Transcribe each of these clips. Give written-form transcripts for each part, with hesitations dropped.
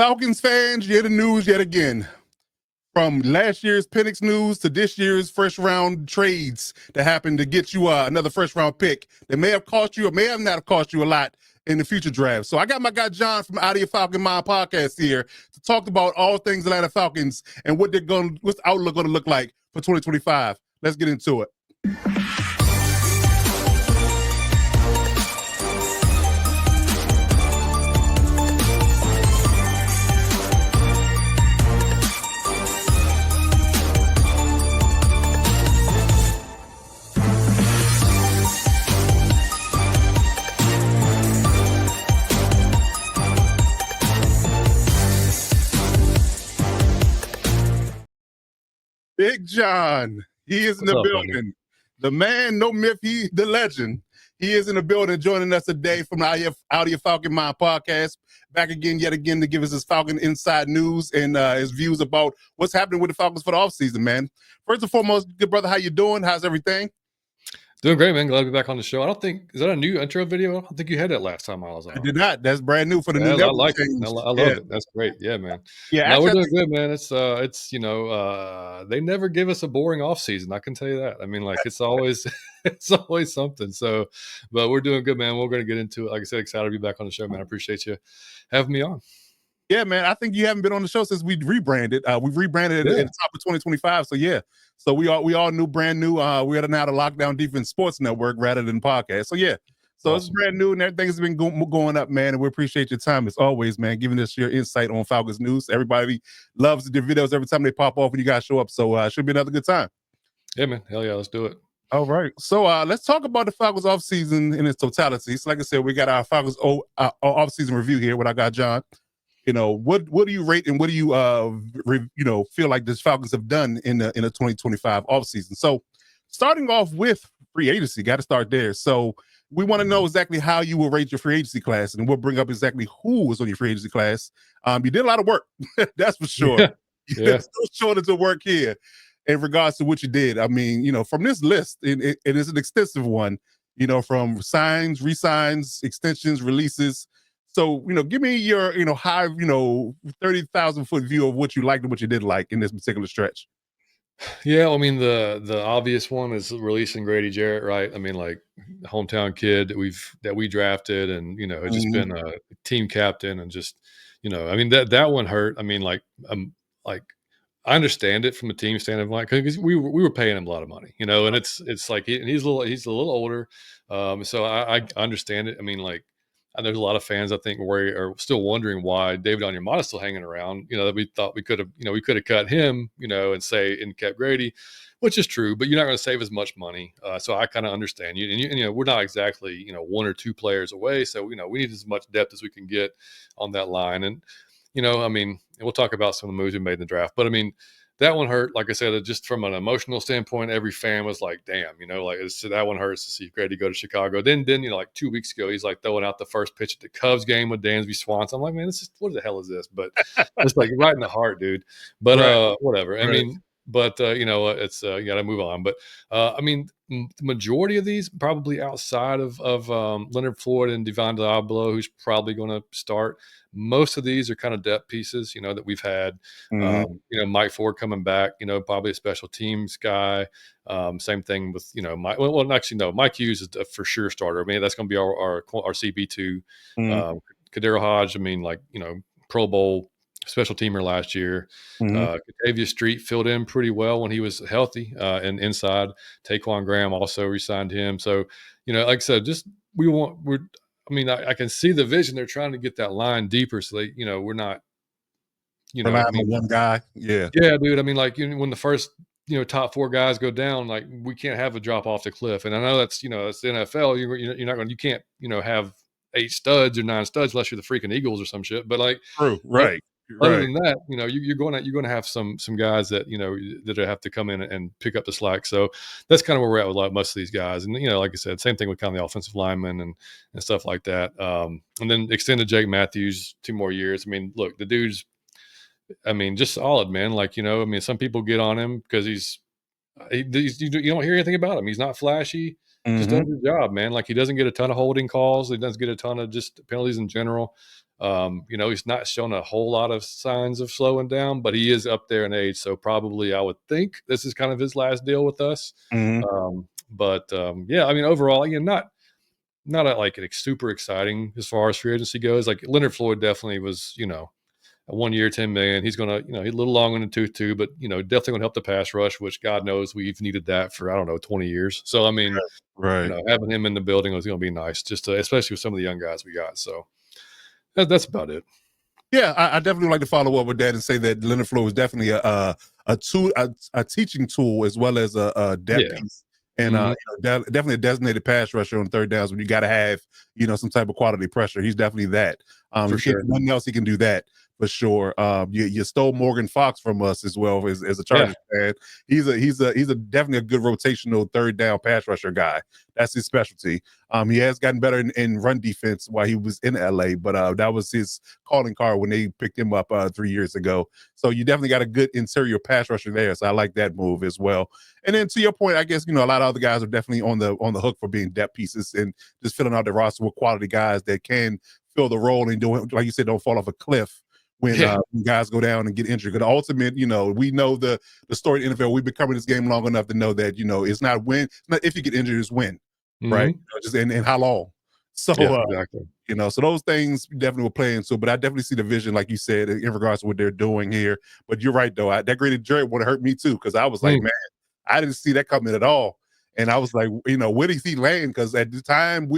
Falcons fans, you hear the news yet again. From last year's Penix news to this year's first round trades that happened to get you another first round pick that may have cost you or may have not have cost you a lot in the future draft. So I got my guy John from Outta Falcon Mind podcast here to talk about all things Atlanta Falcons and what what's the outlook going to look like for 2025. Let's get into it. Big John, he is in the building. Buddy? The man, no myth, he the legend. He is in the building joining us today from the Outta Falcon Mind podcast. Back again, yet again, to give us his Falcon inside news and his views about what's happening with the Falcons for the offseason, man. First and foremost, good brother, how you doing? How's everything? Doing great, man. Glad to be back on the show. I don't think, is that a new intro video? I don't think you had that last time I was on. I did not. That's brand new for the new network. I like it. I love it. That's great. Yeah, man. Yeah, no, we're doing good, man. It's they never give us a boring off season. I can tell you that. I mean, like it's always something. So, but we're doing good, man. We're going to get into it. Like I said, excited to be back on the show, man. I appreciate you having me on. Yeah, man. I think you haven't been on the show since we rebranded. We've rebranded at the top of 2025. So yeah. So we all new, brand new. We're now the Lockdown Defense Sports Network rather than podcast. So yeah. So It's brand new and everything's been going up, man. And we appreciate your time as always, man, giving us your insight on Falcons news. Everybody loves the videos every time they pop off and you guys show up. So it should be another good time. Yeah, man. Hell yeah, let's do it. All right. So let's talk about the Falcons offseason in its totality. So like I said, we got our Falcons offseason review here with our guy John. You know, what do you rate and what do you feel like the Falcons have done in the 2025 offseason? So starting off with free agency, got to start there. So we want to know exactly how you will rate your free agency class, and we'll bring up exactly who was on your free agency class. You did a lot of work, that's for sure. There's no shortage of work here in regards to what you did. I mean, from this list, it is an extensive one, from signs, resigns, extensions, releases. So, give me your, high, 30,000 foot view of what you liked and what you didn't like in this particular stretch. Yeah, I mean, the obvious one is releasing Grady Jarrett, right? I mean, like hometown kid that we drafted and, had just been a team captain and just, I mean, that one hurt. I mean, like I understand it from a team standpoint because we were paying him a lot of money, and it's like he's a little older. So I understand it. I mean, like, and there's a lot of fans I think are still wondering why David Onyemata is still hanging around. That we thought we could have cut him, and kept Grady, which is true. But you're not going to save as much money. So I kind of understand you. And we're not exactly one or two players away. So we need as much depth as we can get on that line. And I mean, we'll talk about some of the moves we made in the draft. But I mean, that one hurt. Like I said, just from an emotional standpoint, every fan was like, damn, that one hurts to see Grady go to Chicago. Then, like 2 weeks ago, he's like throwing out the first pitch at the Cubs game with Dansby Swanson. I'm like, man, what the hell is this? But it's like right in the heart, dude. But whatever. I mean, but it's you got to move on. But I mean, the majority of these probably outside of Leonard Floyd and Devon Diablo, who's probably going to start. Most of these are kind of depth pieces, that we've had. Mike Ford coming back, probably a special teams guy. Same thing with Mike. Well, actually, no, Mike Hughes is a for sure starter. I mean, that's going to be our CB2. Kadero Hodge, I mean, like Pro Bowl special teamer last year. Katavius Street filled in pretty well when he was healthy and inside. Taquan Graham also re-signed him. So, like I said, just I can see the vision. They're trying to get that line deeper so they, we're not, one guy. Yeah, dude. I mean, like when the first, top four guys go down, like we can't have a drop off the cliff. And I know that's, that's the NFL. You can't, have 8 studs or 9 studs unless you're the freaking Eagles or some shit. But like, true, right. Other than that, you're going to have some guys that that have to come in and pick up the slack. So that's kind of where we're at with most of these guys. And like I said, same thing with kind of the offensive linemen and stuff like that. And then extended Jake Matthews 2 more years. I mean, look, the dude's, just solid, man. Like some people get on him because you don't hear anything about him. He's not flashy. Just does his job, man. Like he doesn't get a ton of holding calls. He doesn't get a ton of just penalties in general. He's not shown a whole lot of signs of slowing down, but he is up there in age. So probably I would think this is kind of his last deal with us. Mhm. Yeah, I mean, overall, not like super exciting as far as free agency goes. Like Leonard Floyd definitely was, a 1 year, 10 million. He's gonna, he's a little long in the tooth too, but definitely gonna help the pass rush, which God knows we've needed that for I don't know 20 years. So I mean, Right. having him in the building was gonna be nice, just especially with some of the young guys we got. So that's about it. Yeah, I definitely like to follow up with that and say that Leonard Floyd was definitely a tool, a teaching tool as well as a depth Yeah. piece, and Mhm. definitely a designated pass rusher on third downs when you got to have some type of quality pressure. He's definitely that. For If you can't sure. do nothing else, he can do that for sure. You stole Morgan Fox from us as well as a Yeah. Chargers fan. He's a definitely a good rotational third down pass rusher guy. That's his specialty. He has gotten better in run defense while he was in LA, but that was his calling card when they picked him up 3 years ago. So you definitely got a good interior pass rusher there. So I like that move as well. And then to your point, I guess a lot of other guys are definitely on the hook for being depth pieces and just filling out the roster with quality guys that can fill the role and don't, like you said, don't fall off a cliff Yeah. when guys go down and get injured. Because ultimate, we know the story in the NFL. We've been covering this game long enough to know that it's not when, it's not if you get injured, it's when, right? Mhm. Just and how long. So Yeah, exactly. so those things definitely will play into it. But I definitely see the vision, like you said, in regards to what they're doing here. But you're right, though. That Grady Jarrett would have hurt me too, because I was like, Mm. man, I didn't see that coming at all. And I was like, where did he land? Because at the time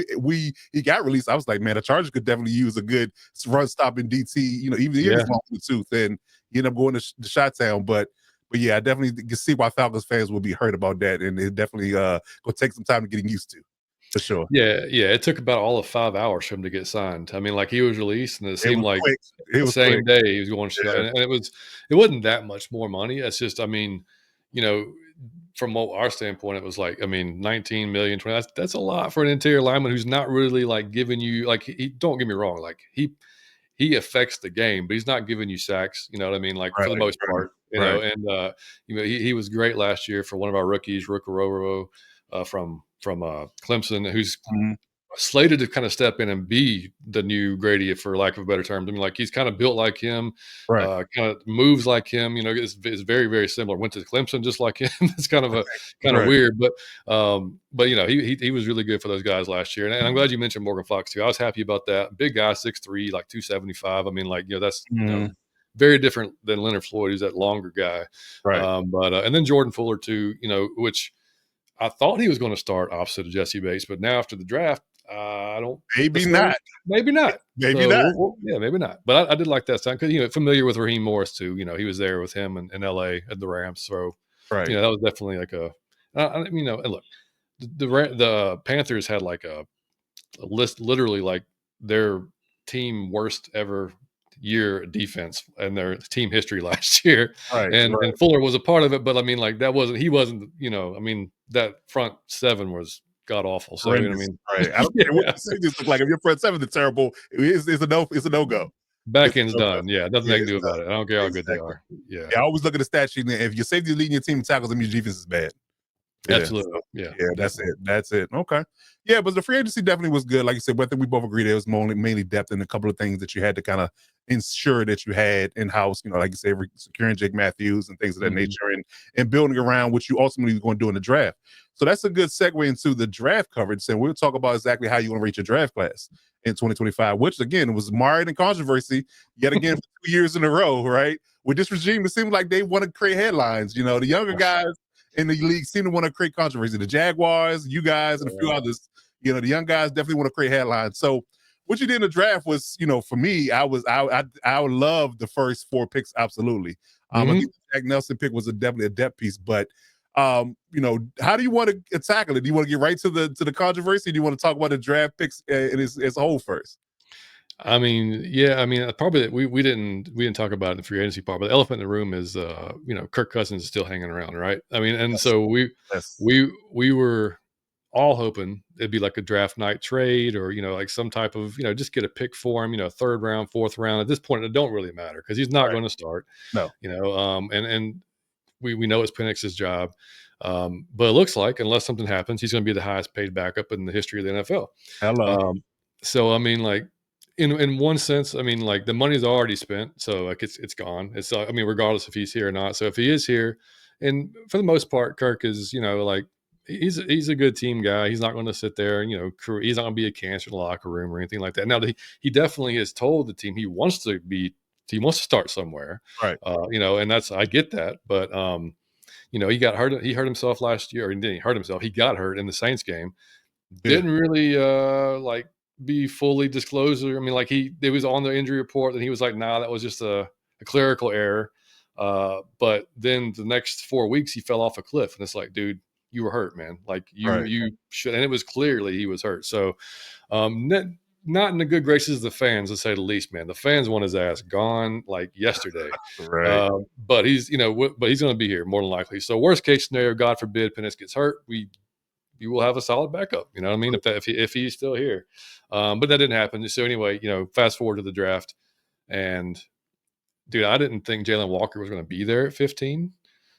he got released, I was like, man, the Chargers could definitely use a good run stopping DT. Even if Yeah. it's long in the tooth, and he ended up going to the shot town. But yeah, I definitely can see why Falcons fans will be hurt about that, and it definitely gonna take some time to getting used to, for sure. Yeah, yeah, it took about all of 5 hours for him to get signed. I mean, like, he was released, and it It seemed was like quick. It the was quick. same day he was going to Chicago, Yeah. and it wasn't that much more money. It's just, I mean, you know, from what our standpoint, it was like, I mean, 19,000,000, 20, that's a lot for an interior lineman who's not really, like, giving you like, he don't get me wrong, like, he affects the game, but he's not giving you sacks, you know what I mean? Like, Right, for the most right, part, right. and, he was great last year for one of our rookies, Rookeroro, from Clemson, who's Mhm. slated to kind of step in and be the new Grady, for lack of a better term. I mean, like, he's kind of built like him, Right, kind of moves like him. Is very very similar. Went to Clemson just like him. It's kind of right. weird, but he was really good for those guys last year, and I'm glad you mentioned Morgan Fox too. I was happy about that. Big guy, 6'3", like 275. I mean, like, that's Mhm. very different than Leonard Floyd, who's that longer guy. Right. But and then Jordan Fuller too. Which I thought he was going to start opposite of Jesse Bates, but now after the draft, I don't Maybe necessarily. not. Maybe not. Maybe So not. yeah, maybe not. But I did like that sign because familiar with Raheem Morris too. He was there with him in L.A. at the Rams, so Right. that was definitely like a. And look, the Panthers had like a list, literally like their team worst ever year defense and their team history last year, Right, and right. Fuller was a part of it, but I mean, like, he wasn't, I mean, that front seven was god awful. So, I Horrendous. mean, Right. I don't care what yeah, the safeties look like. If your front seven is terrible, it's a no. It's a no go. back It's a end's no go. done. Yeah, nothing Yeah, they can it's do done. about it. I don't care how good they Exactly. are. Yeah, Yeah, I always look at the stat sheet. And if your safety leading your team in tackles, I mean your defense is bad. Yeah. absolutely. So Yeah, yeah, that's definitely. it. That's it. Okay. Yeah, but the free agency definitely was good. Like you said, I think we both agreed it was mainly depth and a couple of things that you had to kind of ensure that you had in house. Like you said, securing Jake Matthews and things of that Mhm. nature, and building around what you ultimately going to do in the draft. So that's a good segue into the draft coverage. And we'll talk about exactly how you want to rate your draft class in 2025, which again was mired in controversy yet again for 2 years in a row, right? With this regime, it seems like they want to create headlines. The younger guys in the league seem to want to create controversy. The Jaguars, you guys, and a few others, the young guys definitely want to create headlines. So what you did in the draft was, for me, I would love the first four picks, absolutely. I think Mhm. the Jack Nelson pick was definitely a depth piece, but how do you want to tackle it? Do you want to get right to the controversy? Do you want to talk about the draft picks as a whole first? I mean, yeah, I mean, probably we didn't talk about it in the free agency part, but the elephant in the room is, Kirk Cousins is still hanging around, right? I mean, and Yes. so we Yes. we were all hoping it'd be like a draft night trade, or like some type of, just get a pick for him, third round, fourth round. At this point, it don't really matter because he's not Right. going to start. No. And we know it's Penix's job, but it looks like, unless something happens, he's going to be the highest paid backup in the history of the NFL. Hello. Um, so I mean, like, in one sense, I mean, like the money's already spent, so like it's gone. It's I mean, regardless if he's here or not. So if he is here, and for the most part, Kirk is like he's a good team guy. He's not going to sit there and he's not going to be a cancer in the locker room or anything like that. Now he definitely has told the team he wants to start somewhere, Right. and that's I get that, but he got hurt. He hurt himself last year, or he didn't hurt himself. He got hurt in the Saints game. Yeah. Didn't really like be fully disclosed. I mean, like it was on the injury report, and he was like, "Nah, that was just a clerical error." But then the next 4 weeks, he fell off a cliff, and it's like, dude, you were hurt, man. Like Right. you should, and it was clearly he was hurt. So, not in the good graces of the fans, to say the least, man. The fans want his ass gone like yesterday. Right. But he's but he's going to be here more than likely. So, worst case scenario, God forbid, Penix gets hurt, you will have a solid backup. You know what I mean? If he's still here, but that didn't happen. So anyway, fast forward to the draft, and dude, I didn't think Jalen Walker was going to be there at 15.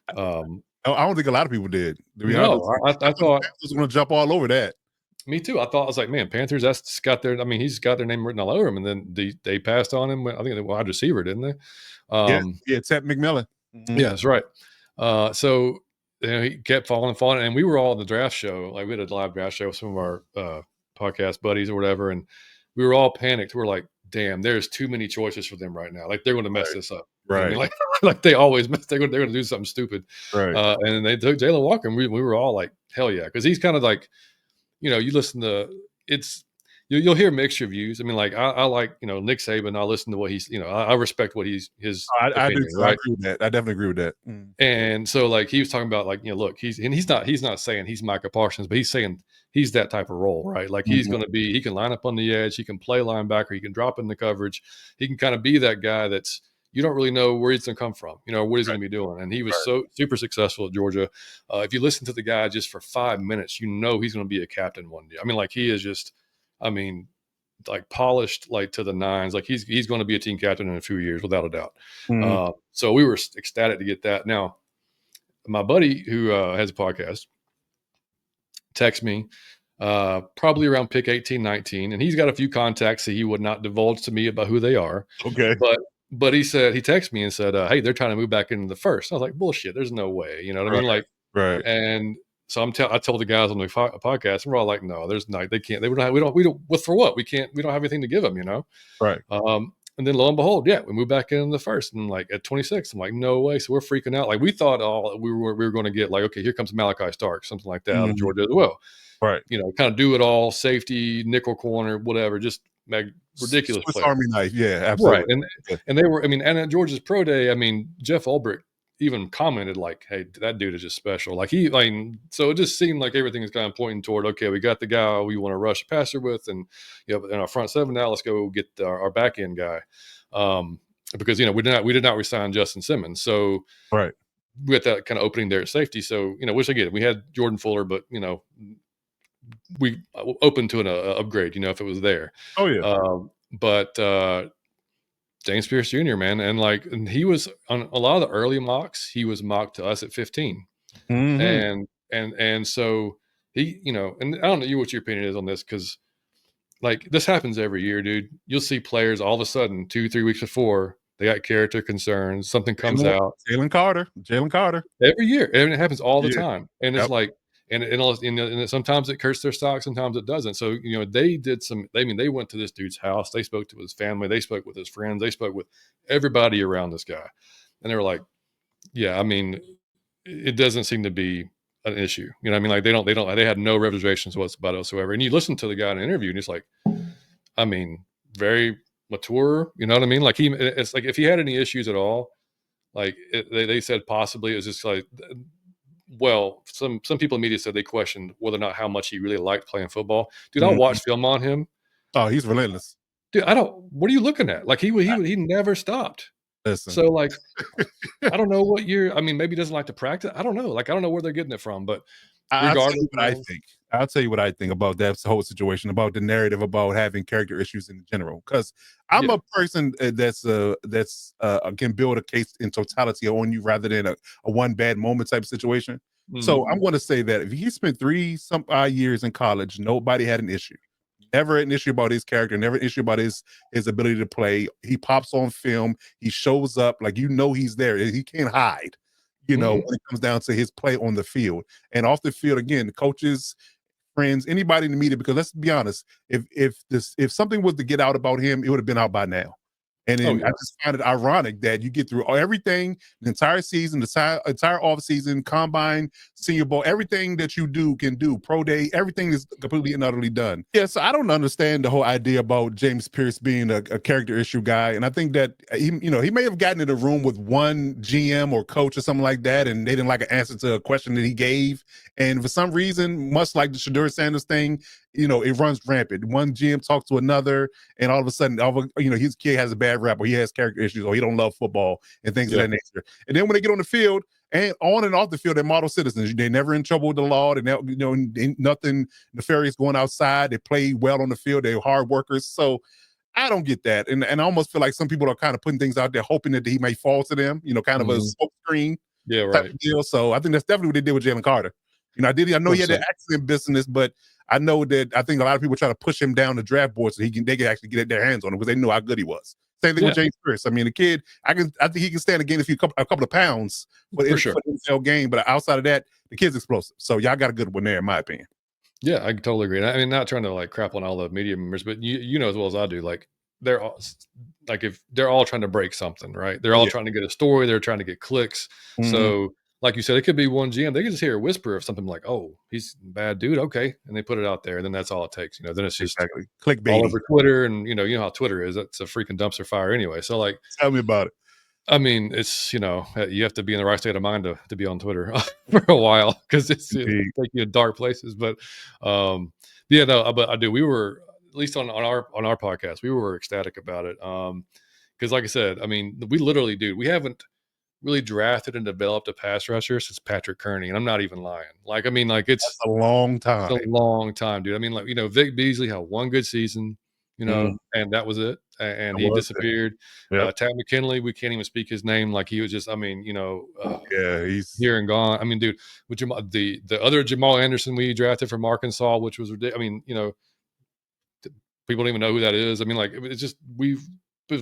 I don't think a lot of people did. To be honest, No, I thought was going to jump all over that. me too. I was like, man, Panthers. That's got their. I mean, he's got their name written all over him, and then they passed on him. I think they wide receiver, didn't they? Yeah, Ted McMillan. Mm-hmm. Yeah, that's right. So he kept falling, and we were all in the draft show. Like we had a live draft show with some of our podcast buddies or whatever, and we were all panicked. We're like, damn, there's too many choices for them right now. Like they're going to mess this up. Right. I mean, like they always mess. They're going to do something stupid. Right. And they took Jalen Walker, and we were all like, hell yeah, because he's kind of like, you listen to you'll hear mixed reviews. I mean, like I like Nick Saban. I listen to what he's I respect what his I do. right? I agree with that. I definitely agree with that. And so like he was talking about like look, he's not saying he's Micah Parsons, but he's saying he's that type of role, right? Like he's going to be, he can line up on the edge, he can play linebacker, he can drop in the coverage, he can kind of be that guy that's you don't really know where he's going to come from, what he's going to be doing. And he was so super successful at Georgia. If you listen to the guy just for 5 minutes, he's going to be a captain one day. I mean, like he is just, like polished, like to the nines. Like he's going to be a team captain in a few years, without a doubt. So we were ecstatic to get that. Now, my buddy who has a podcast texted me probably around pick 18, 19, and he's got a few contacts that he would not divulge to me about who they are. Okay. But he texted me and said, hey, they're trying to move back into the first. I was like, bullshit. There's no way. You know what I mean? Like, right. And so I told the guys on the podcast, and we're all like, no, there's not. They can't. We don't. For what? We can't. We don't have anything to give them. Right. And then lo and behold, we moved back in the first, and like at 26, I'm like, no way. So we're freaking out. Like we thought we were going to get like, okay, here comes Malachi Stark, something like that out of Georgia as well. Right. Kind of do it all, safety, nickel corner, whatever, just ridiculous. Swiss Army knife. Yeah, absolutely. Right. And they were, and at Georgia's pro day, Jeff Ulbrich even commented like, hey, that dude is just special. Like so it just seemed like everything is kind of pointing toward, okay, we got the guy we want to rush passer with, and in our front seven now, let's go get our back end guy. Because we did not resign Justin Simmons. So right. We got that kind of opening there at safety. So, which again, we had Jordan Fuller, but we open to an upgrade, if it was there. Oh yeah. But James Pierce Jr., man. And he was on a lot of the early mocks, he was mocked to us at 15. And so he, and I don't know what your opinion is on this, because like this happens every year, dude. You'll see players all of a sudden 2-3 weeks before they got character concerns, something comes out. Jalen Carter every year, and it happens all the time. And it's like, and sometimes it hurts their stock, sometimes it doesn't. So they did some. They went to this dude's house. They spoke to his family. They spoke with his friends. They spoke with everybody around this guy, and they were like, "Yeah, it doesn't seem to be an issue." Like they had no reservations whatsoever. And you listen to the guy in an interview, and he's like, very mature. You know what I mean? Like it's like if he had any issues at all, like they said possibly it was just like. Well, some people in media said they questioned whether or not how much he really liked playing football. Dude, I watched film on him. Oh, he's relentless. Dude, what are you looking at? Like he never stopped. Listen. So like, I don't know what maybe he doesn't like to practice. I don't know. Like, I don't know where they're getting it from, but regardless, I'll tell you what I think about that whole situation, about the narrative about having character issues in general. Because I'm a person that's can build a case in totality on you rather than a one bad moment type of situation. So I'm going to say that if he spent 3 some odd years in college, nobody had an issue. Never an issue about his character, never an issue about his ability to play. He pops on film, he shows up, like, he's there. He can't hide, Mhm. when it comes down to his play on the field. And off the field, again, the coaches, friends, anybody in the media, because let's be honest, if something was to get out about him, it would have been out by now. And Oh, then I yeah. just find it ironic that you get through everything, the entire season, the entire off season, combine, senior bowl, everything that you can do, pro day, everything is completely and utterly done. Yeah, so I don't understand the whole idea about James Pierce being a character issue guy. And I think that he may have gotten in a room with one GM or coach or something like that, and they didn't like an answer to a question that he gave. And for some reason, much like the Shedeur Sanders thing, it runs rampant. One GM talks to another, and all of a sudden, his kid has a bad rap, or he has character issues, or he don't love football, and things of Yeah. that nature. And then when they get on the field and on and off the field, they're model citizens. They're never in trouble with the law. They never, ain't nothing nefarious going outside. They play well on the field. They're hard workers. So I don't get that, and I almost feel like some people are kind of putting things out there, hoping that he may fall to them. Kind of a Mhm. smoke screen Yeah, type right. of deal. So I think that's definitely what they did with Jalen Carter. I know he had that 100%. accident business, but I know that I think a lot of people try to push him down the draft board so they can actually get their hands on him because they knew how good he was. Same thing with Yeah, James Pierce. I mean, the kid, I think he can stand to gain a couple of pounds for sure. for the NFL game, but outside of that, the kid's explosive. So y'all got a good one there, in my opinion. Yeah, I totally agree. And I mean, not trying to like crap on all the media members, but you know as well as I do, like they're all like if they're all trying to break something, right? They're Oh all yeah. trying to get a story, they're trying to get clicks. Mhm. So, like you said, it could be one GM. They could just hear a whisper of something like, "Oh, he's a bad dude." Okay, and they put it out there, and then that's all it takes. Then it's just Exactly. all Clickbaity. over Twitter, and you know how Twitter is. It's a freaking dumpster fire anyway. So, like, Tell me about it. I mean, it's you have to be in the right state of mind to be on Twitter for a while because it'll Indeed. take you to dark places. But yeah, no, but I do. We were at least on our podcast, we were ecstatic about it. Because like I said, I mean, we literally, dude, we haven't really drafted and developed a pass rusher since Patrick Kearney, and I'm not even lying. Like, I mean, like That's a long it's a time. long time, dude. I mean, like, Vic Beasley had one good season, Mhm. and that was it. And That he was it. disappeared. Yep. Tad McKinley, we can't even speak his name. Like he was just, I mean, Yeah, he's here and gone. I mean, dude, with the other Jamal Anderson we drafted from Arkansas, which was ridiculous. I mean, people don't even know who that is. I mean, like it's just we've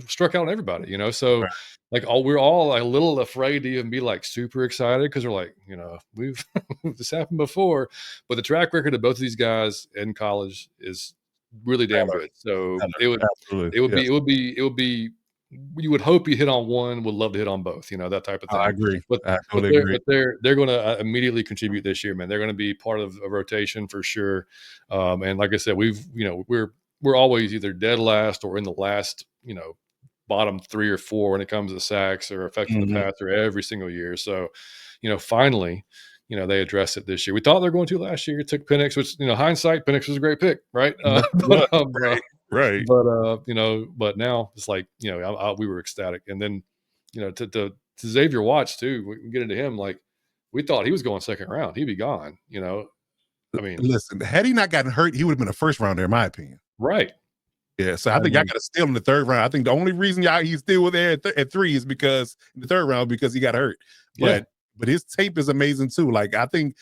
struck out on everybody, So right. like we're all a little afraid to even be like super excited because we're like, we've this happened before, but the track record of both of these guys in college is really damn Stellar. good. So Stellar. Absolutely. Yes. it would be you would hope you hit on one, would love to hit on both, that type of I thing. agree. But I but totally they're agree. but they're going to immediately contribute this year, man. They're going to be part of a rotation for sure. And like I said, we're always either dead last or in the last, bottom 3 or 4 when it comes to sacks or affecting the Mhm. passer every single year. So, finally, they addressed it this year. We thought they were going to last year. It took Penix, which, hindsight, Penix was a great pick, right? Yes, it was. Right. But now it's like, we were ecstatic. And then, to Xavier Watts too, we can get into him. Like we thought he was going second round. He'd be gone. I mean, Listen, had he not gotten hurt, he would have been a first rounder, in my opinion. right. Yeah, so I I think y'all mean, got to steal in the third round. I think the only reason he's still there at 3 is because in the third round because he got hurt. yeah, But his tape is amazing too. Like I think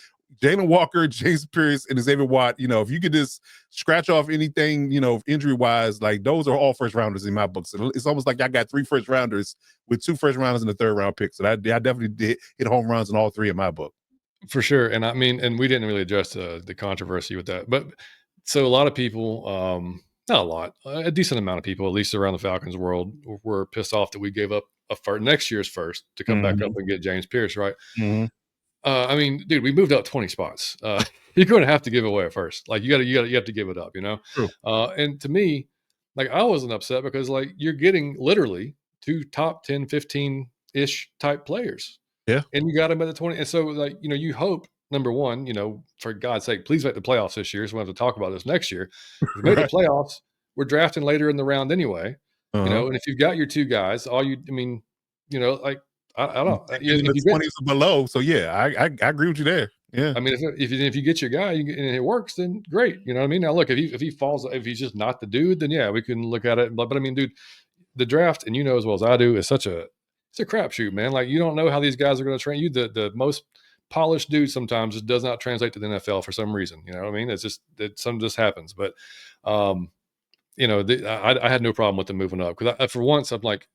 Jalen Walker, James Pierce, and Xavier Watt. If you could just scratch off anything, injury wise, like those are all first rounders in my book. So it's almost like I got 3 first rounders with 2 first rounders in the third round pick. So I definitely did hit home runs in all 3 in my book. for sure. And I mean, and we didn't really address the controversy with that. But so a lot of people, not a lot, a decent amount of people, at least around the Falcons world, were pissed off that we gave up next year's first to come back up Mhm, and get James Pierce, right? mhm. I mean, dude, we moved up 20 spots. You're going to have to give away at first. Like you have to give it up. True. And to me, like I wasn't upset because like you're getting literally 2 top 10, 15 ish type players Yeah. and you got them at the 20. And so, like, you hope, number one, for God's sake, please make the playoffs this year. So we have to talk about this next year. If we made the Right. playoffs, we're drafting later in the round anyway. Uh-huh. And if you've got your 2 guys, I mean, like, I You don't, picked it in if the you get, 20s or below. So yeah, I agree with you there. Yeah. I mean, if you get your guy and it works, then great. You know what I mean? Now, look, if he's just not the dude, then yeah, we can look at it. But I mean, dude, the draft, and as well as I do, is it's a crapshoot, man. Like you don't know how these guys are going to train you. The most polished dude sometimes just does not translate to the NFL for some reason. You know what I mean? It's just that some just happens. But I had no problem with them moving up because for once I'm like,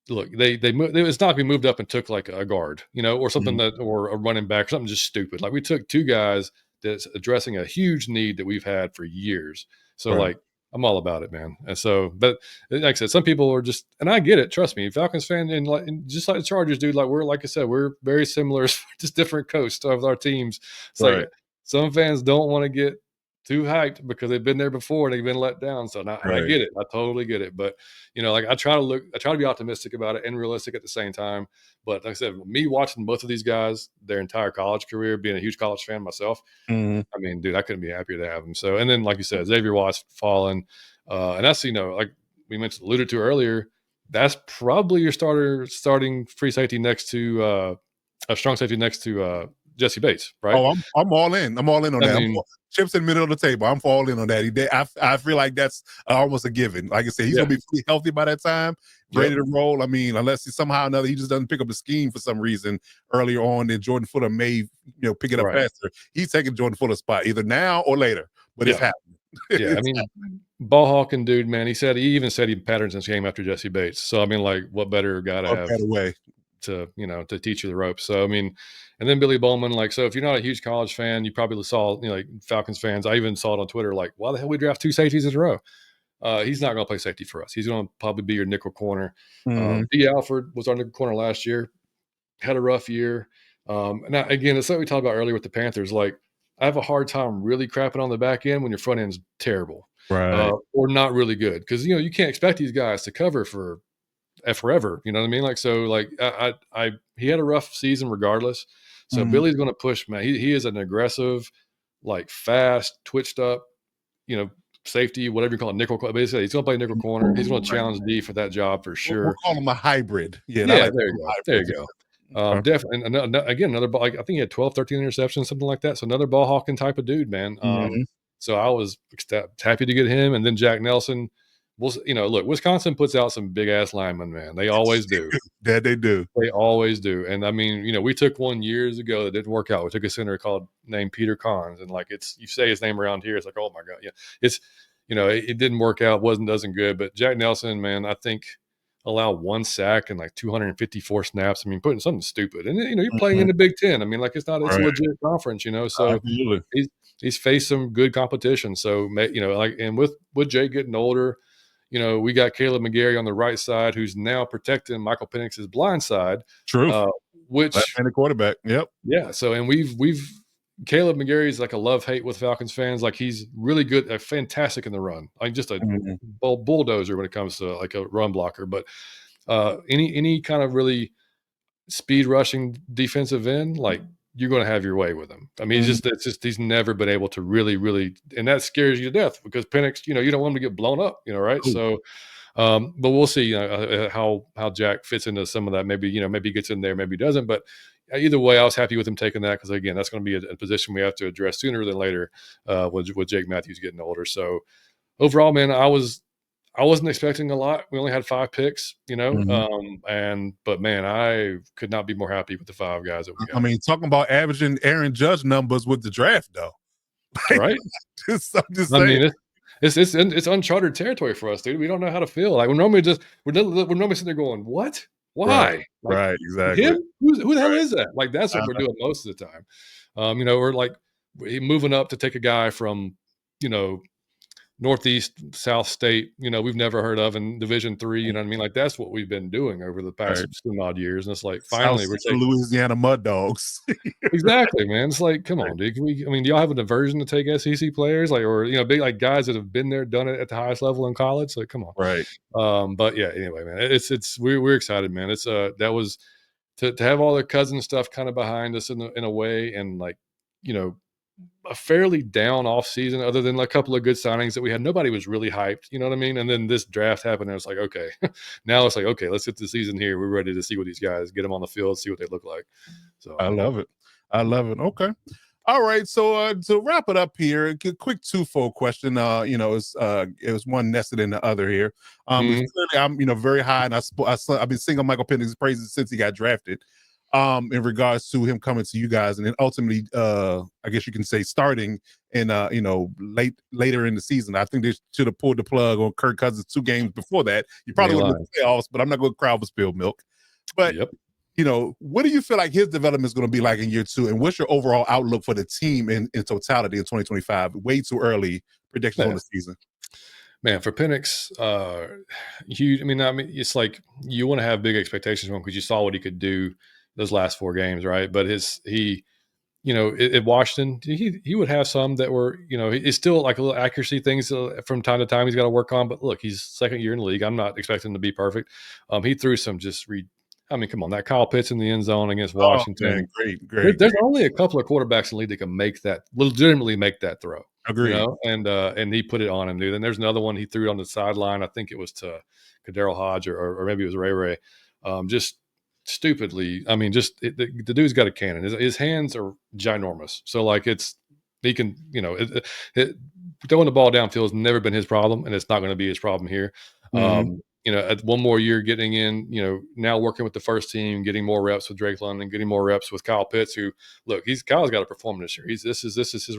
look, they moved. It's not like we moved up and took like a guard, or something or a running back, or something just stupid. Like we took two guys that's addressing a huge need that we've had for years. So Right. like I'm all about it, man. And so, but like I said, some people are just, and I get it. Trust me, Falcons fan, and just like the Chargers, dude. Like I said, we're very similar, just different coasts of our teams. It's Right. like some fans don't want to get too hyped because they've been there before and they've been let down. So and I Right. get it. I totally get it. But like I try to be optimistic about it and realistic at the same time. But like I said, me watching both of these guys their entire college career, being a huge college fan myself, Mhm. I mean, dude, I couldn't be happier to have him. So, and then like you said, Xavier Watts fallen, and that's like we alluded to earlier, that's probably your starting free safety next to a strong safety next to Jesse Bates, right? Oh, I'm all in. I'm all in on I that. mean, Chips in the middle of the table. I'm all in on that. I feel like that's almost a given. Like I said, he's yeah, gonna be fully healthy by that time, yep, ready to roll. I mean, unless somehow or another he just doesn't pick up the scheme for some reason earlier on, then Jordan Fuller may pick it up right, faster. He's taking Jordan Fuller's spot either now or later, but it's yeah, happening. yeah. I It's mean, ball hawking dude, man. He even said he patterned his game after Jesse Bates. So I mean, like, what better guy to happening have right away. to teach you the ropes. So I mean, and then Billy Bowman, like, so if you're not a huge college fan, you probably saw, like Falcons fans. I even saw it on Twitter, like, why the hell we draft two safeties in a row? He's not going to play safety for us. He's going to probably be your nickel corner. Mhm. D. Alford was our nickel corner last year, had a rough year. Now again, it's like we talked about earlier with the Panthers. Like, I have a hard time really crapping on the back end when your front end's terrible, Right. or not really good, because you can't expect these guys to cover for forever. You know what I mean? Like, so like he had a rough season regardless. So Mhm. Billy's going to push, man. He is an aggressive, like fast, twitched up, you know, safety, whatever you call it, nickel. Basically, he's going to play nickel corner. He's going to Right. challenge D for that job for We'll sure. call him a hybrid. Yeah, I Yeah, like there the you go. There hybrid. you go. Okay. Definitely. And again, another ball. Like, I think he had 12, 13 interceptions, something like that. So another ball hawking type of dude, man. Mhm. So I was happy to get him. And then Jack Nelson. Look, Wisconsin puts out some big ass linemen, man. They always do. That they do. They always do. And I mean, we took one years ago that didn't work out. We took a center named Peter Cons, and like you say his name around here, it's like, oh my God. Yeah. It's it didn't work out, wasn't good. But Jack Nelson, man, I think allowed one sack and like 254 snaps. I mean, putting something stupid. And you're playing in Mhm. the Big Ten. I mean, like it's a Right. legit conference, so Absolutely. he's faced some good competition. So like, and with Jake getting older, we got Caleb McGarry on the right side, who's now protecting Michael Penix's blind side, True. uh, which, Left-handed quarterback. Yep. yeah. So, and we've Caleb McGarry is like a love hate with Falcons fans. Like he's really good, fantastic in the run, like just a Mhm. bulldozer when it comes to like a run blocker. But any kind of really speed rushing defensive end, like you're going to have your way with him. I mean, Mhm. he's never been able to really, really, and that scares you to death because Penix, you don't want him to get blown up, right? Cool. So, but we'll see, how Jack fits into some of that. Maybe, maybe he gets in there, maybe he doesn't. But either way, I was happy with him taking that because again, that's going to be a position we have to address sooner than later with Jake Matthews getting older. So overall, man, I wasn't expecting a lot. We only had 5 picks, Mhm. but man, I could not be more happy with the 5 guys that we I got. mean, talking about averaging Aaron Judge numbers with the draft, though. Right? I'm just I saying. mean, it's uncharted territory for us, dude. We don't know how to feel. Like we're normally sitting there going, "What? Right. Why? Like Right. Exactly. him? Who the hell Right. is that?" Like that's what we're doing most of the time. We're like moving up to take a guy from, you know, Northeast South State, we've never heard of in Division III. You know what I mean? Like that's what we've been doing over the past Right. some odd years. And it's like South finally we're Central taking. Louisiana Mud Dogs. Exactly, man. It's like, come Right. on, dude. Do y'all have a diversion to take SEC players, like, or big like guys that have been there, done it at the highest level in college? Like, come on. Right. But yeah, anyway, man, we're excited, man. It's that was to have all the cousin stuff kind of behind us in a way, and like, you know, a fairly down off season, other than like a couple of good signings that we had. Nobody was really hyped, you know what I mean? And then this draft happened, and it's like, okay, now it's like, okay, let's get the season here. We're ready to see what these guys get them on the field, see what they look like. So I love it. I love it. Okay. All right. So to wrap it up here, a quick twofold question. It was one nested in the other here. mhm. Clearly I'm very high, and I've been singing Michael Penix's praises since he got drafted. in regards to him coming to you guys and then ultimately I guess you can say starting in later in the season. I think they should have pulled the plug on Kirk Cousins 2 games before that. You probably would have missed the playoffs, but I'm not going to cry over spilled milk. But Yep. What do you feel like his development is going to be like in year 2? And what's your overall outlook for the team in totality in 2025? Way too early predictions on the season. Man, for Penix, huge. I mean, it's like you want to have big expectations for him because you saw what he could do those last 4 games, right? But at Washington, he would have some that were, it's still like a little accuracy things from time to time he's got to work on. But look, he's second year in the league. I'm not expecting him to be perfect. He threw some come on, that Kyle Pitts in the end zone against Washington. Oh, man, great. There's only a couple of quarterbacks in the league that can legitimately make that throw. Agreed. And he put it on him, dude. And there's another one he threw it on the sideline. I think it was to Daryl Hodge or maybe it was Ray. Just stupidly. I mean, the dude's got a cannon. His hands are ginormous. So like he can, throwing the ball downfield has never been his problem, and it's not going to be his problem here. At one more year getting in, now working with the first team, getting more reps with Drake London, getting more reps with Kyle Pitts, who look, Kyle's got to perform this year. This is his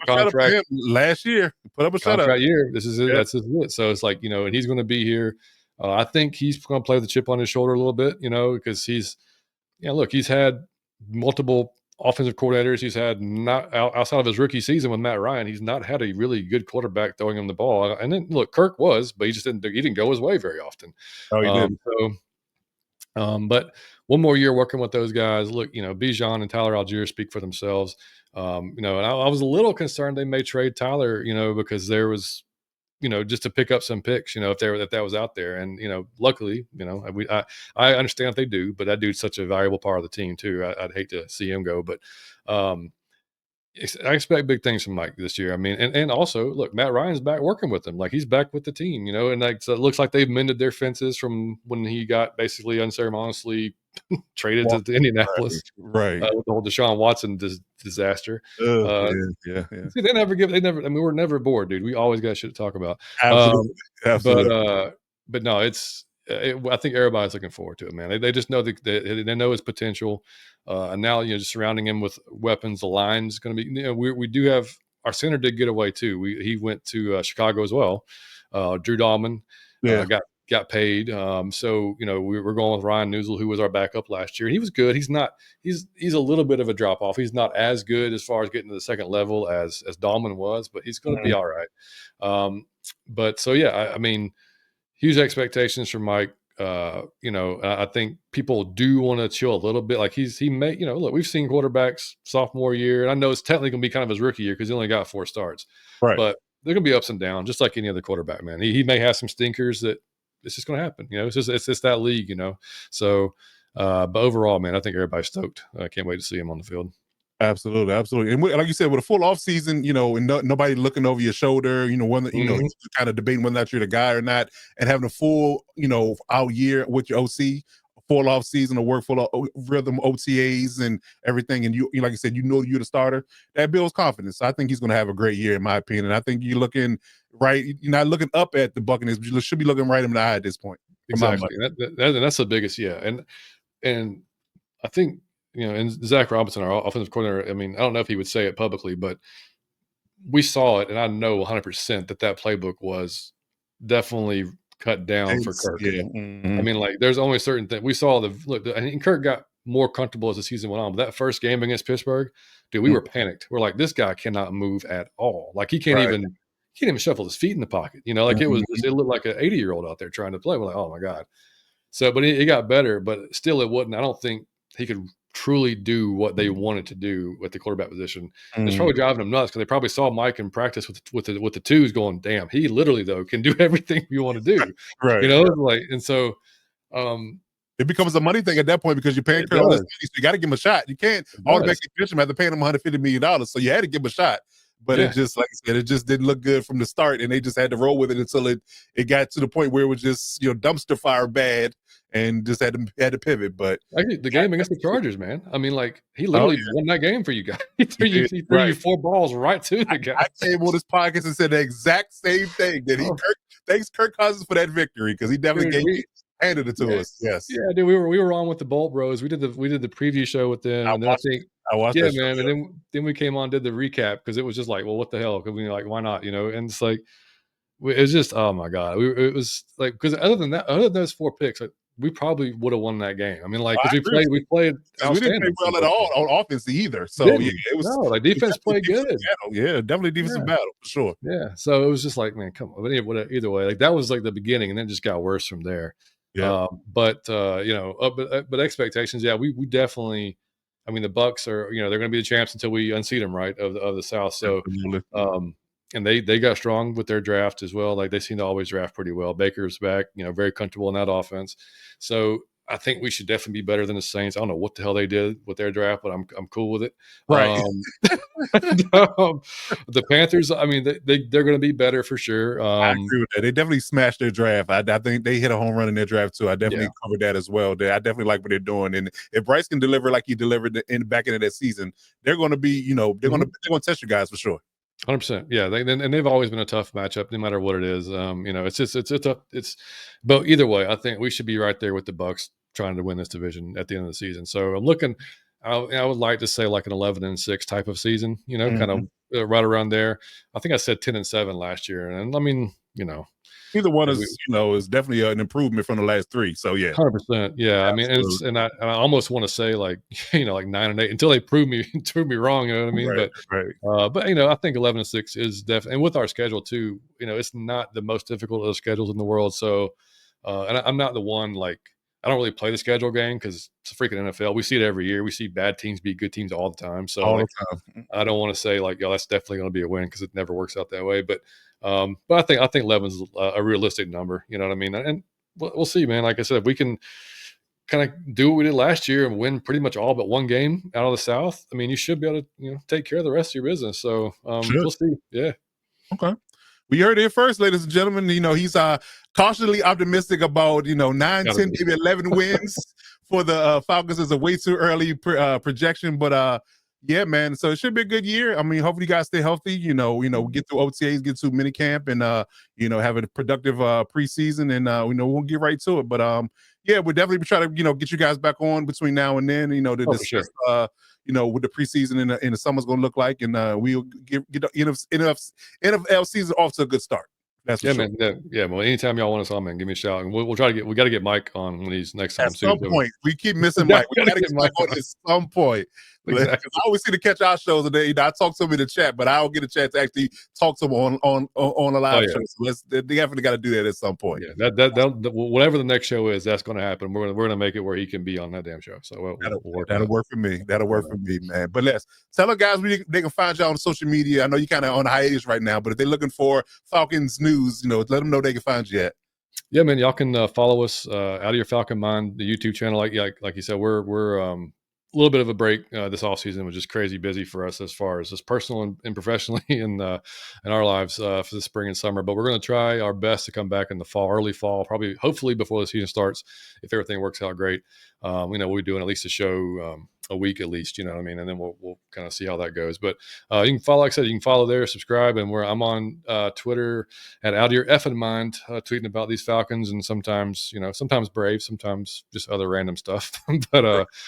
contract last year. Put up a contract year. This is it. That's it. So it's like, and he's going to be here. I think he's going to play with the chip on his shoulder a little bit, because he's had multiple offensive coordinators. He's had not outside of his rookie season with Matt Ryan. He's not had a really good quarterback throwing him the ball. And then look, Kirk was, but he didn't go his way very often. Oh, he did. But one more year working with those guys. Look, Bijan and Tyler Algier speak for themselves. And I was a little concerned they may trade Tyler, because there was, just to pick up some picks, if that was out there. And, luckily, I understand if they do, but that dude's such a valuable part of the team too. I'd hate to see him go, but I expect big things from Mike this year. I mean, and also look, Matt Ryan's back working with him. Like he's back with the team, and so it looks like they've mended their fences from when he got basically unceremoniously traded to Indianapolis, right? With the whole Deshaun Watson disaster. Yeah. See, they never. I mean, we're never bored, dude. We always got shit to talk about. Absolutely. But no, I think everybody's looking forward to it, man. They just know they know his potential, and now just surrounding him with weapons. The line's going to be. We do have our center did get away too. He went to Chicago as well. Drew Dahlman got paid. So we're going with Ryan Newsel, who was our backup last year. He was good. He's a little bit of a drop off. He's not as good as far as getting to the second level as Dahlman was, but he's going to be all right. But so yeah, I mean, huge expectations from Mike. I think people do want to chill a little bit. Like he may, look, we've seen quarterbacks sophomore year, and I know it's technically going to be kind of his rookie year because he only got 4 starts. Right. But they're going to be ups and downs, just like any other quarterback, man. He may have some stinkers that it's just going to happen. It's just that league, So, but overall, man, I think everybody's stoked. I can't wait to see him on the field. Absolutely. And like you said, with a full off season, and nobody looking over your shoulder, kind of debating whether or not you're the guy or not, and having a full, out year with your OC, full off season of work, full of rhythm OTAs and everything, and you like you said, you're the starter. That builds confidence. So I think he's going to have a great year, in my opinion. And I think you're looking right. You're not looking up at the Buccaneers, but you should be looking right in the eye at this point. Exactly. That's the biggest, and I think. And Zach Robinson, our offensive coordinator, I mean, I don't know if he would say it publicly, but we saw it, and I know 100% that playbook was definitely cut down for Kirk. Yeah. I mean, like, there's only certain things. We saw I think Kirk got more comfortable as the season went on. But that first game against Pittsburgh, dude, we were panicked. We're like, this guy cannot move at all. Like, he can't even shuffle his feet in the pocket. It looked like an 80-year-old out there trying to play. We're like, oh my God. So, but it got better, but still it wasn't. I don't think he could truly do what they wanted to do with the quarterback position. It's probably driving them nuts because they probably saw Mike in practice with the twos going, damn, he literally though can do everything we want to do. Right. And so it becomes a money thing at that point because you're paying Kirk all this money, so you got to give him a shot. You can't automatically pitch him after paying him $150 million. So you had to give him a shot. But it just, like I said, it just didn't look good from the start, and they just had to roll with it until it got to the point where it was just dumpster fire bad, and just had to pivot. But actually, the game against the Chargers, man, I mean, like he literally won that game for you guys. He threw you 4 balls right to the guy. I came on this podcast and said the exact same thing. That thanks Kirk Cousins for that victory because he definitely gave. Handed it to Yeah, us. Yes. yeah, dude, we were on with the Bolt Bros. We did the preview show with them, I and then I watched think I watched yeah, that show. man, and Yeah. then we came on, did the recap because it was just like, well, what the hell? Because we like, why not? And it's like it was just, oh my god, it was like because other than those 4 picks, like, we probably would have won that game. I mean, like I because agree with you we played 'cause we didn't play outstanding for the well at most all part. on offense either. So, yeah, Didn't it was no, like it was defense definitely a played defensive good. battle. Yeah, definitely a defensive Yeah. battle for sure. Yeah, so it was just like, man, come on. But either way, like that was like the beginning, and then it just got worse from there. Yeah. But expectations, yeah, we definitely. I mean, the Bucks are they're going to be the champs until we unseat them, right, of the South. So, Absolutely. and they got strong with their draft as well. Like they seem to always draft pretty well. Baker's back, very comfortable in that offense. So I think we should definitely be better than the Saints. I don't know what the hell they did with their draft, but I'm cool with it. Right. Um, the Panthers, I mean, they're going to be better for sure. I agree with that. They definitely smashed their draft. I think they hit a home run in their draft too. I Yeah, definitely covered that as well. I definitely like what they're doing. And if Bryce can deliver like he delivered in the back end of that season, they're going to be, they're going to test you guys for sure. 100%. Yeah, and they've always been a tough matchup, no matter what it is. It's just it's a tough. But either way, I think we should be right there with the Bucks trying to win this division at the end of the season. So I'm looking. I would like to say like an 11-6 type of season. Kind of Mhm. right around there. I think I said 10-7 last year, and I mean, Either one we, is, is definitely an improvement from the last three. So yeah, 100%. Yeah, I mean, and absolutely. it's and I almost want to say like like 9-8 until they prove me wrong. You know what I mean? Right, right. But I think 11-6 is definitely, and with our schedule too. It's not the most difficult of the schedules in the world. So, and I'm not the one like I don't really play the schedule game because it's a freaking NFL. We see it every year. We see bad teams beat good teams all the time. So All the like time. I don't want to say like, that's definitely going to be a win because it never works out that way. But I think 11 is a realistic number. You know what I mean? And we'll see, man. Like I said, if we can kind of do what we did last year and win pretty much all but one game out of the South, I mean, you should be able to take care of the rest of your business. So Should. we'll see. Yeah, Okay. We heard it first, ladies and gentlemen. He's cautiously optimistic about 9, gotta 10, be. maybe 11 wins for the Falcons. Is a way too early projection, but yeah, man. So it should be a good year. I mean, hopefully you guys stay healthy. We get through OTAs, get through minicamp, and have a productive preseason, and we'll get right to it. But yeah, we'll definitely try to get you guys back on between now and then. To Oh, for sure. discuss what the preseason in the summer's going to look like, and we'll get the NFL season off to a good start. That's for Yeah, sure. man. Yeah. Well, anytime y'all want us on, man, give me a shout, and we'll try to we got to get Mike on when he's next At time too. some So point, we keep missing we Mike. We got to got to get get Mike Mike on on. at some point. Exactly. I always see to catch our shows, and I talk to him in the chat, but I don't get a chance to actually talk to him on a Oh live yeah. show. So they definitely got to do that at some point. Yeah, whatever the next show is, that's going to happen. We're gonna make it where he can be on that damn show. So we'll work That'll on it. work for me. That'll work Yeah. for me, man. But let's tell the guys they can find you on social media. I know you're kind of on hiatus right now, but if they're looking for Falcons news, let them know they can find you at. Yeah, man, y'all can follow us out of your Falcon Mind, the YouTube channel. Like you said, we're a little bit of a break this off season, which is crazy busy for us as far as just personal and professionally in our lives for the spring and summer. But we're going to try our best to come back in the fall, early fall, probably hopefully before the season starts, if everything works out great. We'll be doing at least a show a week at least, you know what I mean? And then we'll kind of see how that goes. But you can follow, like I said, you can follow there, subscribe, and I'm on Twitter at Out of Your Effing Mind, tweeting about these Falcons, and sometimes brave, sometimes just other random stuff. But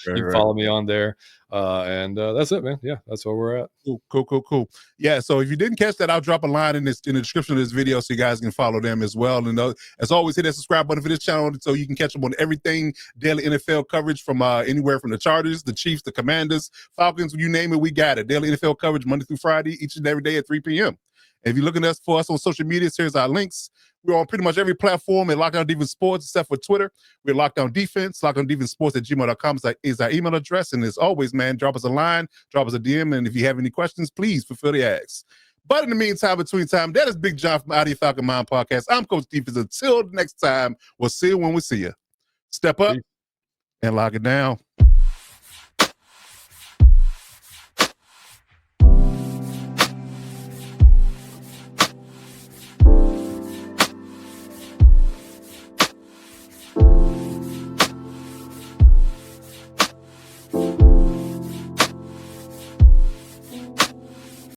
you can Right. follow me on there. And that's it, man. Yeah, that's where we're at. Cool. Yeah, so if you didn't catch that, I'll drop a line in the description of this video so you guys can follow them as well. And as always, hit that subscribe button for this channel so you can catch up on everything daily NFL coverage from anywhere from the Chargers, the Chiefs, the Commanders, Falcons, you name it, we got it. Daily NFL coverage Monday through Friday, each and every day at 3 p.m. And if you're looking for us on social media, here's our links. We're on pretty much every platform at Lockdown Defense Sports, except for Twitter. We're Lockdown Defense. Lockdown Defense Sports at gmail.com is our email address. And as always, man, drop us a line, drop us a DM. And if you have any questions, please fulfill the ask. But in the meantime, between time, that is Big John from Out of Your Falcon Mind Podcast. I'm Coach Defense. Until next time, we'll see you when we see you. Step up Peace. and lock it down.